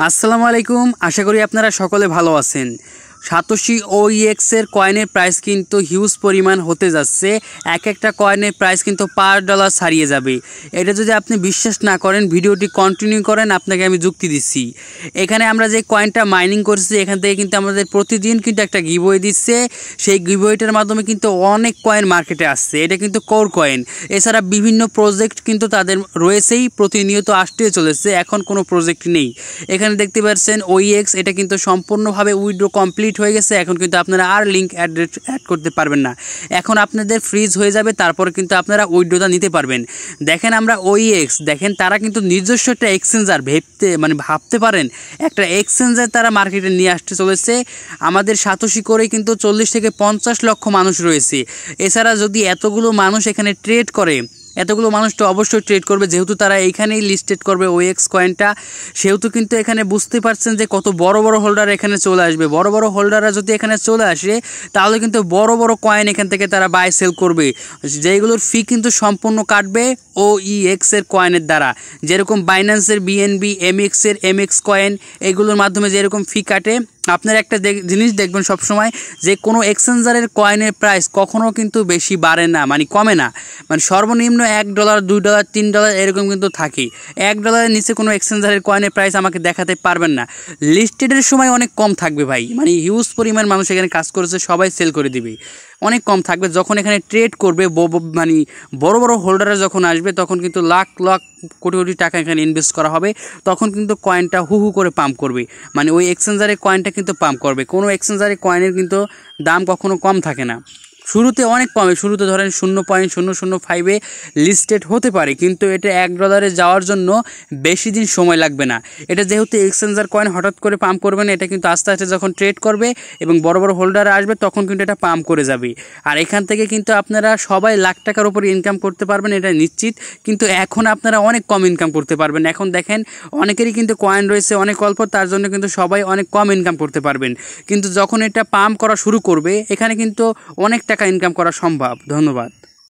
আসসালামু আলাইকুম, আশা করি আপনারা সকলে ভালো আছেন। সাতোশি OEX এর কয়েনের প্রাইস কিন্তু হিউজ পরিমাণ হতে যাচ্ছে। এক একটা কয়েনের প্রাইস কিন্তু $5 ছাড়িয়ে যাবে। এটা যদি আপনি বিশ্বাস না করেন, ভিডিওটি কন্টিনিউ করেন, আপনাকে আমি যুক্তি দিচ্ছি। এখানে আমরা যে কয়েনটা মাইনিং করছি, এখান থেকে কিন্তু আমাদের প্রতিদিন কিন্তু একটা গিভওয়ে দিচ্ছে। সেই গিভওয়েটার মাধ্যমে কিন্তু অনেক কয়েন মার্কেটে আসছে। এটা কিন্তু কোর কয়েন। এছাড়া বিভিন্ন প্রজেক্ট কিন্তু তাদের রয়েছেই, প্রতিনিয়ত আসতে চলেছে। এখন কোনো প্রজেক্ট নেই। এখানে দেখতে পাচ্ছেন OEX, এটা কিন্তু সম্পূর্ণভাবে উইথড্র কমপ্লিট হয়ে গেছে। এখন কিন্তু আপনারা আর লিঙ্ক অ্যাড করতে পারবেন না। এখন আপনাদের ফ্রিজ হয়ে যাবে, তারপরে কিন্তু আপনারা উইথড্রটা নিতে পারবেন। দেখেন আমরা OEX, দেখেন তারা কিন্তু নিজস্ব একটা এক্সচেঞ্জার ভাবতে পারেন, একটা এক্সচেঞ্জার তারা মার্কেটে নিয়ে আসতে চলেছে। আমাদের সাতোশি করেই কিন্তু 40 থেকে 50 লক্ষ মানুষ রয়েছে। এছাড়া যদি এতগুলো মানুষ এখানে ট্রেড করে, এতগুলো মানুষ তো অবশ্যই ট্রেড করবে, যেহেতু তারা এইখানেই লিস্টেড করবে OEX কয়েনটা, সেহেতু কিন্তু এখানে বুঝতে পারছেন যে কত বড় বড় হোল্ডার এখানে চলে আসবে। বড় বড় হোল্ডাররা যদি এখানে চলে আসে, তাহলে কিন্তু বড় বড় কয়েন এখান থেকে তারা বাই সেল করবে, যেগুলোর ফি কিন্তু সম্পূর্ণ কাটবে OEX এর কয়েনের দ্বারা। যেরকম বাইন্যান্সের BNB, MX এর MX কয়েন, এগুলোর মাধ্যমে যেরকম ফি কাটে। আপনারা একটা জিনিস দেখবেন সবসময়, যে কোনো এক্সচেঞ্জারের কয়েনের প্রাইস কখনও কিন্তু বেশি বাড়ে না, কমে না। সর্বনিম্ন $1, $2, $3 এরকম কিন্তু থাকে। $1 নিচে কোনো এক্সচেঞ্জারের কয়েনের প্রাইস আমাকে দেখাতে পারবেন না। লিস্টেডের সময় অনেক কম থাকবে ভাই, হিউজ পরিমাণ মানুষ এখানে কাজ করেছে, সবাই সেল করে দিবে, অনেক কম থাকবে। যখন এখানে ট্রেড করবে, বড় বড় হোল্ডাররা যখন আসবে, তখন কিন্তু লাখ লাখ কোটি কোটি টাকা এখানে ইনভেস্ট করা হবে। তখন কিন্তু কয়েনটা হু হু করে পাম্প করবে, ওই এক্সচেঞ্জারের কয়েনটা কিন্তু পাম্প করবে। কোনো এক্সচেঞ্জারের কয়েনের কিন্তু দাম কখনো কম থাকে না। শুরুতে অনেক কমে, শুরুতে ধরেন 0.005-এ লিস্টেড হতে পারে, কিন্তু এটা $1 যাওয়ার জন্য বেশি দিন সময় লাগবে না। এটা যেহেতু এক্সচেঞ্জার কয়েন হঠাৎ করে পাম্প করবে না, এটা কিন্তু আস্তে আস্তে যখন ট্রেড করবে এবং বড় বড় হোল্ডার আসবে, তখন কিন্তু এটা পাম্প করে যাবে। আর এখান থেকে কিন্তু আপনারা সবাই লাখ টাকার উপরে ইনকাম করতে পারবেন, এটা নিশ্চিত। কিন্তু এখন আপনারা অনেক কম ইনকাম করতে পারবেন। এখন দেখেন অনেকেরই কিন্তু কয়েন রয়েছে অনেক অল্প, তার জন্য কিন্তু সবাই অনেক কম ইনকাম করতে পারবেন। কিন্তু যখন এটা পাম্প করা শুরু করবে, এখানে কিন্তু অনেক টাকা ইনকাম করা সম্ভব। ধন্যবাদ।